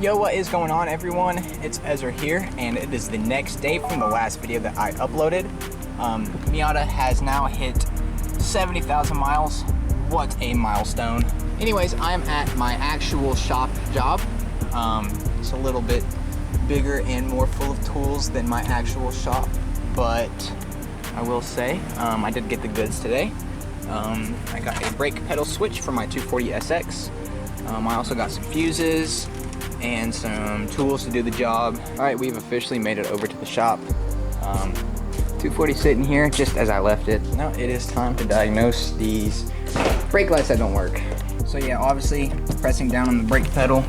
Yo, what is going on, everyone? It's Ezra here, and it is the next day from the last video that I uploaded. Miata has now hit 70,000 miles. What a milestone. Anyways, I'm at my actual shop job. It's a little bit bigger and more full of tools than my actual shop, but I will say I did get the goods today. I got a brake pedal switch for my 240SX. I also got some fuses and some tools to do the job. All right, we've officially made it over to the shop. 240 sitting here just as I left it. Now it is time to diagnose these brake lights that don't work. So yeah, obviously pressing down on the brake pedal,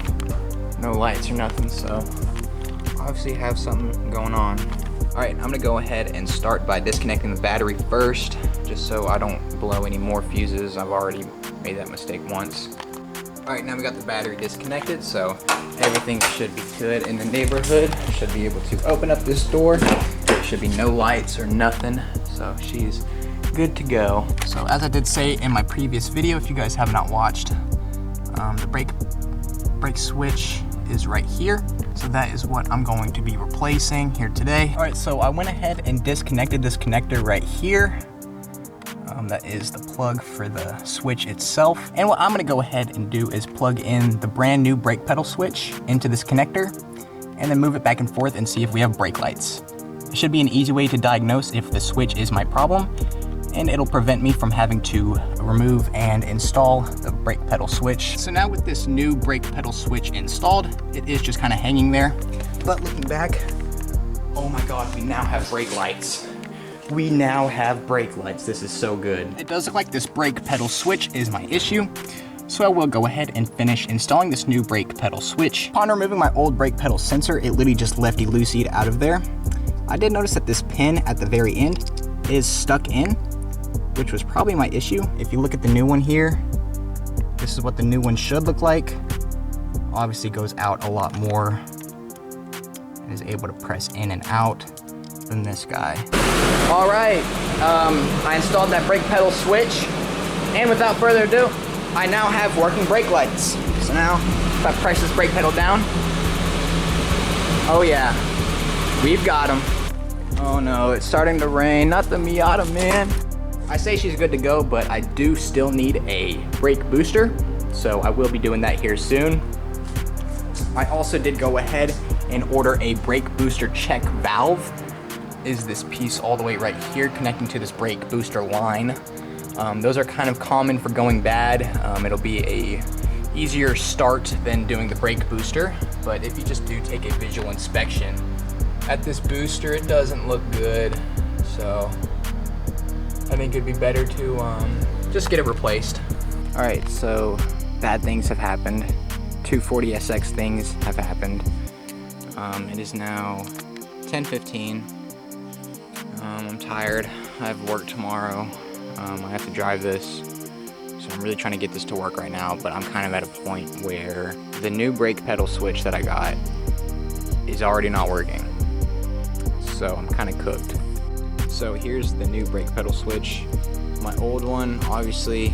no lights or nothing, so obviously have something going on. All right, I'm gonna go ahead and start by disconnecting the battery first, just so I don't blow any more fuses. I've already made that mistake once. All right, now we got the battery disconnected, so everything should be good in the neighborhood. Should be able to open up this door. There should be no lights or nothing, so she's good to go. So as I did say in my previous video, if you guys have not watched, the brake switch is right here. So that is what I'm going to be replacing here today. All right, so I went ahead and disconnected this connector right here. That is the plug for the switch itself. And what I'm gonna go ahead and do is plug in the brand new brake pedal switch into this connector and then move it back and forth and see if we have brake lights. It should be an easy way to diagnose if the switch is my problem, and it'll prevent me from having to remove and install the brake pedal switch. So now with this new brake pedal switch installed, it is just kind of hanging there. But looking back, oh my God, we now have brake lights. We now have brake lights. This is so good. It does look like this brake pedal switch is my issue, so I will go ahead and finish installing this new brake pedal switch. Upon removing my old brake pedal sensor, it literally just lefty-loosey'd out of there. I did notice that this pin at the very end is stuck in, which was probably my issue. If you look at the new one here, this is what the new one should look like. Obviously goes out a lot more and is able to press in and out than this guy. All right, I installed that brake pedal switch, and without further ado, I now have working brake lights. So now, if I press this brake pedal down, oh yeah, we've got them. Oh no, it's starting to rain, not the Miata, man. I say she's good to go, but I do still need a brake booster, so I will be doing that here soon. I also did go ahead and order a brake booster check valve. Is this piece all the way right here connecting to this brake booster line. Those are kind of common for going bad. It'll be a easier start than doing the brake booster, but if you just do take a visual inspection at this booster, it doesn't look good, so I think it'd be better to just get it replaced. All right, so bad things have happened. 240SX things have happened. It is now 10:15. I'm tired. I have work tomorrow. I have to drive this, so I'm really trying to get this to work right now, but I'm kind of at a point where the new brake pedal switch that I got is already not working, so I'm kind of cooked. So here's the new brake pedal switch. My old one, obviously,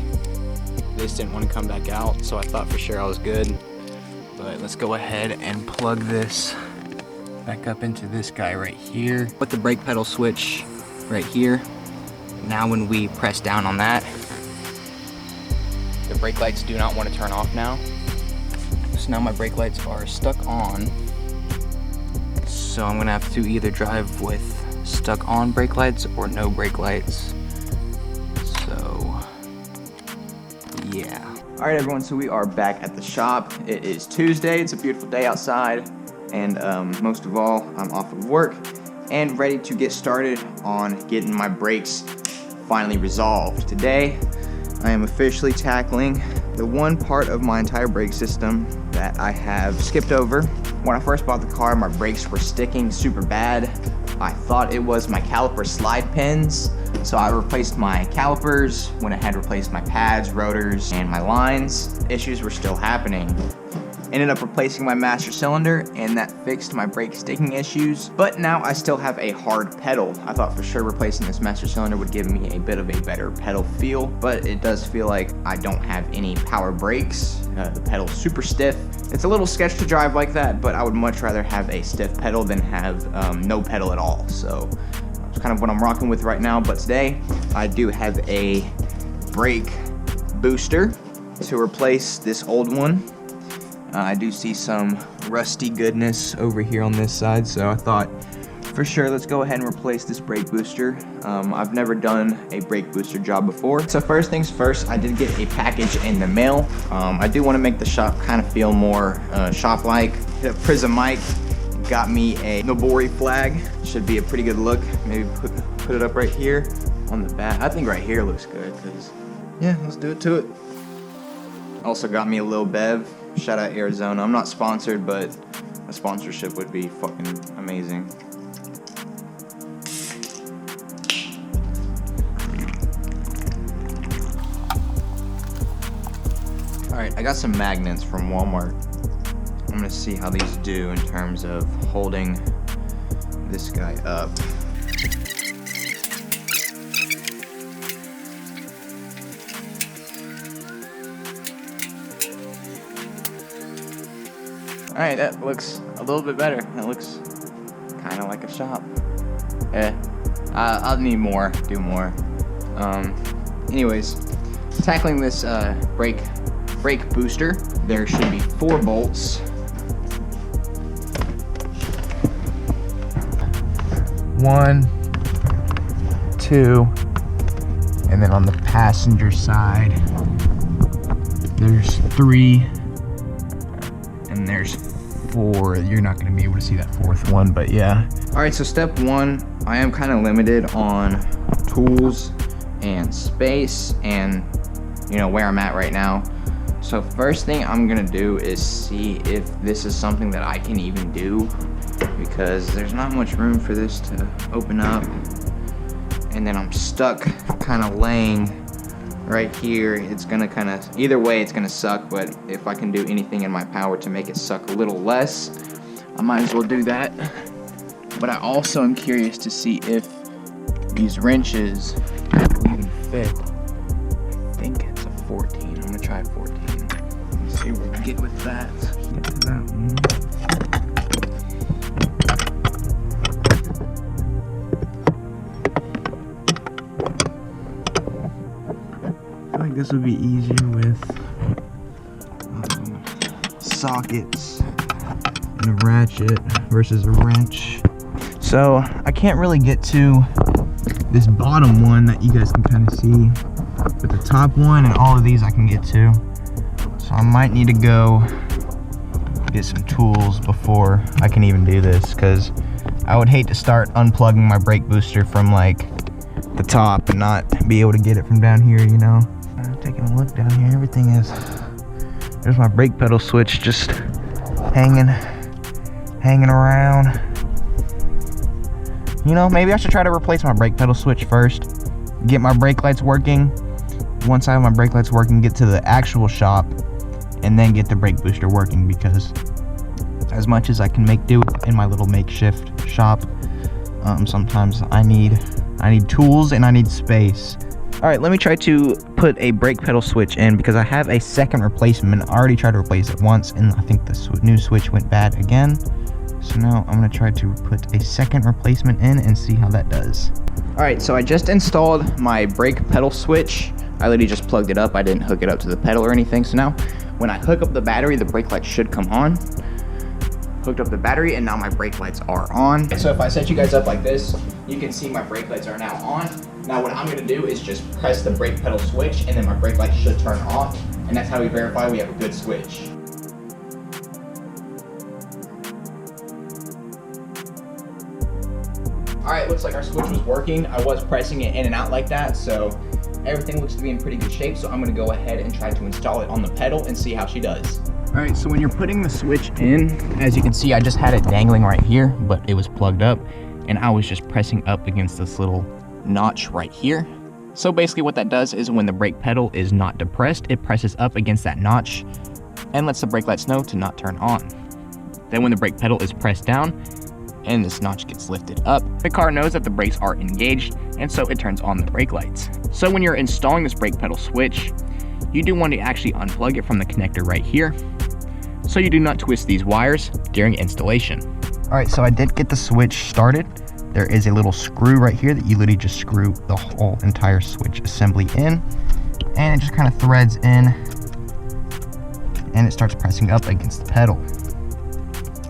this didn't want to come back out, so I thought for sure I was good, but let's go ahead and plug this back up into this guy right here. Put the brake pedal switch right here. Now when we press down on that, the brake lights do not want to turn off now. So now my brake lights are stuck on. So I'm gonna have to either drive with stuck on brake lights or no brake lights. So yeah. All right, everyone, so we are back at the shop. It is Tuesday, it's a beautiful day outside. And most of all, I'm off of work and ready to get started on getting my brakes finally resolved. Today, I am officially tackling the one part of my entire brake system that I have skipped over. When I first bought the car, my brakes were sticking super bad. I thought it was my caliper slide pins, so I replaced my calipers, went ahead and replaced my pads, rotors, and my lines. Issues were still happening. Ended up replacing my master cylinder, and that fixed my brake sticking issues. But now I still have a hard pedal. I thought for sure replacing this master cylinder would give me a bit of a better pedal feel, but it does feel like I don't have any power brakes. The pedal's super stiff. It's a little sketch to drive like that, but I would much rather have a stiff pedal than have no pedal at all. So that's kind of what I'm rocking with right now. But today I do have a brake booster to replace this old one. I do see some rusty goodness over here on this side, so I thought for sure let's go ahead and replace this brake booster. I've never done a brake booster job before. So first things first, I did get a package in the mail. I do want to make the shop kind of feel more shop-like. Hit up Prism Mic, got me a Nobori flag. Should be a pretty good look. Maybe put it up right here on the back. I think right here looks good, because yeah, let's do it to it. Also got me a Lil Bev. Shout out Arizona. I'm not sponsored, but a sponsorship would be fucking amazing. Alright, I got some magnets from Walmart. I'm gonna see how these do in terms of holding this guy up. Alright, that looks a little bit better. That looks kind of like a shop. I'll need more, do more. Anyways, tackling this brake booster, there should be 4 bolts. 1, 2, and then on the passenger side, there's 3. And there's 4. You're not going to be able to see that 4th one, but yeah. Alright, so step 1, I am kind of limited on tools and space and, you know, where I'm at right now. So first thing I'm going to do is see if this is something that I can even do, because there's not much room for this to open up. And then I'm stuck kind of laying right here. It's gonna kind of, either way it's gonna suck, but if I can do anything in my power to make it suck a little less, I might as well do that. But I also am curious to see if these wrenches will even fit. I think it's a 14. I'm gonna try 14. Let's see where we get with that. Get to that one. I think this would be easier with sockets and a ratchet versus a wrench. So I can't really get to this bottom one that you guys can kind of see, but the top one and all of these I can get to. So I might need to go get some tools before I can even do this, because I would hate to start unplugging my brake booster from like the top and not be able to get it from down here, you know. Taking a look down here, everything is, there's my brake pedal switch just hanging around. You know, maybe I should try to replace my brake pedal switch first, get my brake lights working. Once I have my brake lights working, get to the actual shop and then get the brake booster working, because as much as I can make do in my little makeshift shop, sometimes I need tools and I need space. Alright, let me try to put a brake pedal switch in, because I have a second replacement. I already tried to replace it once and I think the new switch went bad again. So now I'm going to try to put a second replacement in and see how that does. Alright, so I just installed my brake pedal switch. I literally just plugged it up. I didn't hook it up to the pedal or anything. So now when I hook up the battery, the brake light should come on. Hooked up the battery and now my brake lights are on. So if I set you guys up like this, you can see my brake lights are now on. Now what I'm gonna do is just press the brake pedal switch and then my brake light should turn off. And that's how we verify we have a good switch. Alright, looks like our switch was working. I was pressing it in and out like that, so everything looks to be in pretty good shape. So I'm gonna go ahead and try to install it on the pedal and see how she does. Alright, so when you're putting the switch in, as you can see, I just had it dangling right here, but it was plugged up, and I was just pressing up against this little notch right here. So basically what that does is when the brake pedal is not depressed, it presses up against that notch and lets the brake lights know to not turn on. Then when the brake pedal is pressed down and this notch gets lifted up, the car knows that the brakes are engaged, and so it turns on the brake lights. So when you're installing this brake pedal switch, you do want to actually unplug it from the connector right here, so you do not twist these wires during installation. All right, so I did get the switch started. There is a little screw right here that you literally just screw the whole entire switch assembly in, and it just kind of threads in, and it starts pressing up against the pedal.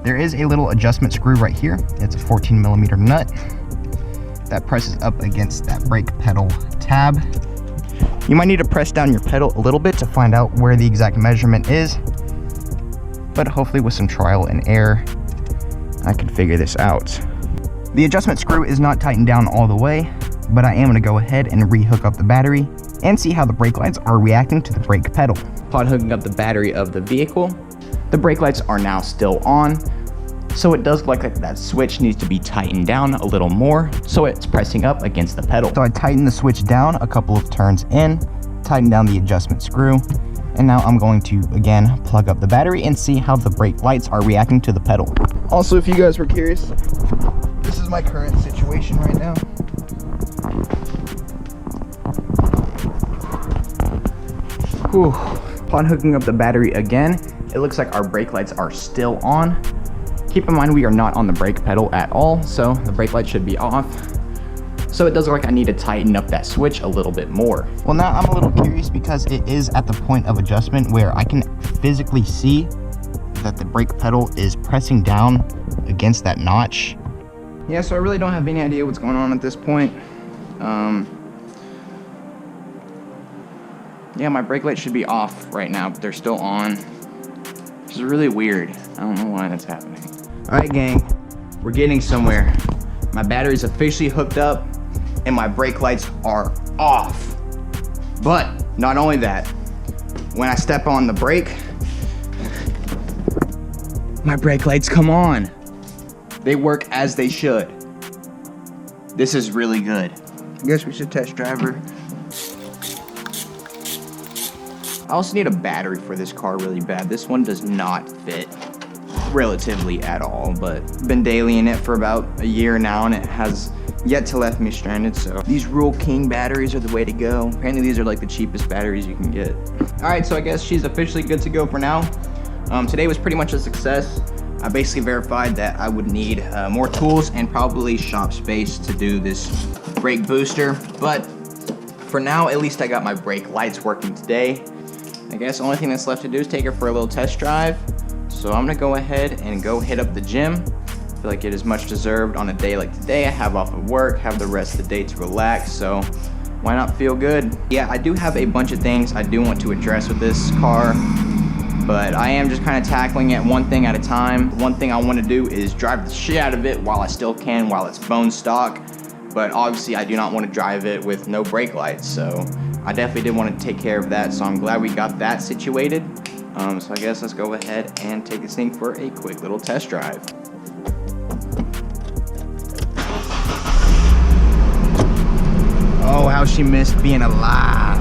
There is a little adjustment screw right here. It's a 14mm nut that presses up against that brake pedal tab. You might need to press down your pedal a little bit to find out where the exact measurement is, but hopefully with some trial and error, I can figure this out. The adjustment screw is not tightened down all the way, but I am going to go ahead and re-hook up the battery and see how the brake lights are reacting to the brake pedal. Upon hooking up the battery of the vehicle, the brake lights are now still on, so it does look like that switch needs to be tightened down a little more, so it's pressing up against the pedal. So I tightened the switch down a couple of turns in, tightened down the adjustment screw, and now I'm going to, again, plug up the battery and see how the brake lights are reacting to the pedal. Also, if you guys were curious, this is my current situation right now. Whew. Upon hooking up the battery again, it looks like our brake lights are still on. Keep in mind we are not on the brake pedal at all, so the brake light should be off. So it does look like I need to tighten up that switch a little bit more. Well, now I'm a little curious because it is at the point of adjustment where I can physically see that the brake pedal is pressing down against that notch. Yeah, so I really don't have any idea what's going on at this point. Yeah, my brake light should be off right now, but they're still on, which is really weird. I don't know why that's happening. All right, gang, we're getting somewhere. My battery's officially hooked up and my brake lights are off. But not only that, when I step on the brake, my brake lights come on. They work as they should. This is really good. I guess we should test drive her. I also need a battery for this car really bad. This one does not fit relatively at all, but been dailying it for about a year now and it has yet to left me stranded, so these Rule King batteries are the way to go. Apparently these are like the cheapest batteries you can get. All right, so I guess she's officially good to go for now. Today was pretty much a success. I basically verified that I would need more tools and probably shop space to do this brake booster, but for now, at least I got my brake lights working today. I guess the only thing that's left to do is take her for a little test drive. So I'm gonna go ahead and go hit up the gym. I feel like it is much deserved on a day like today. I have off of work, have the rest of the day to relax, so why not feel good? Yeah, I do have a bunch of things I do want to address with this car, but I am just kind of tackling it one thing at a time. One thing I want to do is drive the shit out of it while I still can, while it's bone stock, but obviously I do not want to drive it with no brake lights, so I definitely did want to take care of that, so I'm glad we got that situated. So I guess let's go ahead and take this thing for a quick little test drive. Oh, how she missed being alive.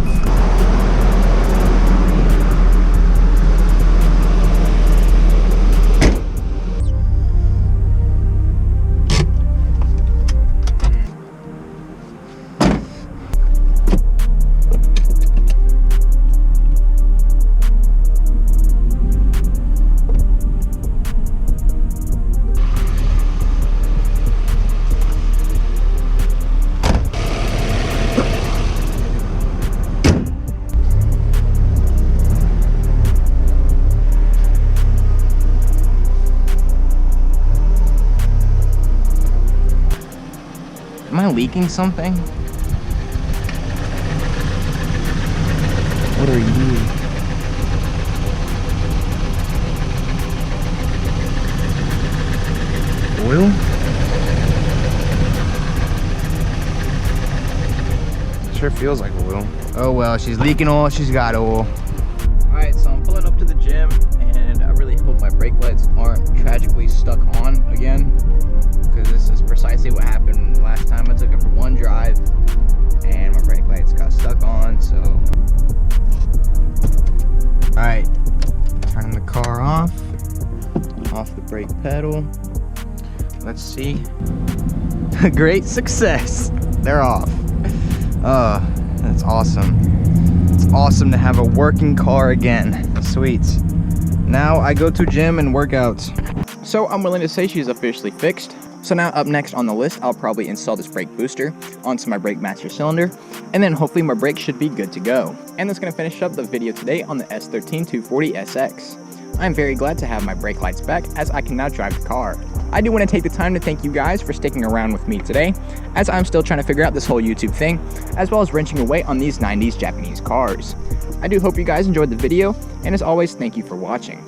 Am I leaking something? What are you? Oil? Sure feels like oil. Oh well, she's leaking oil, she's got oil. Alright, so I'm pulling up to the gym and I really hope my brake lights aren't tragically stuck on again, because this is precisely what happened last time I took it for one drive and my brake lights got stuck on. So alright, Turning the car off the brake pedal. Let's see. Great success. They're off. That's awesome. It's awesome to have a working car again. Sweet. Now I go to gym and workouts. So I'm willing to say she's officially fixed. So now up next on the list, I'll probably install this brake booster onto my brake master cylinder, and then hopefully my brakes should be good to go. And that's going to finish up the video today on the S13 240SX. I'm very glad to have my brake lights back, as I can now drive the car. I do want to take the time to thank you guys for sticking around with me today, as I'm still trying to figure out this whole YouTube thing, as well as wrenching away on these 90s Japanese cars. I do hope you guys enjoyed the video, and as always, thank you for watching.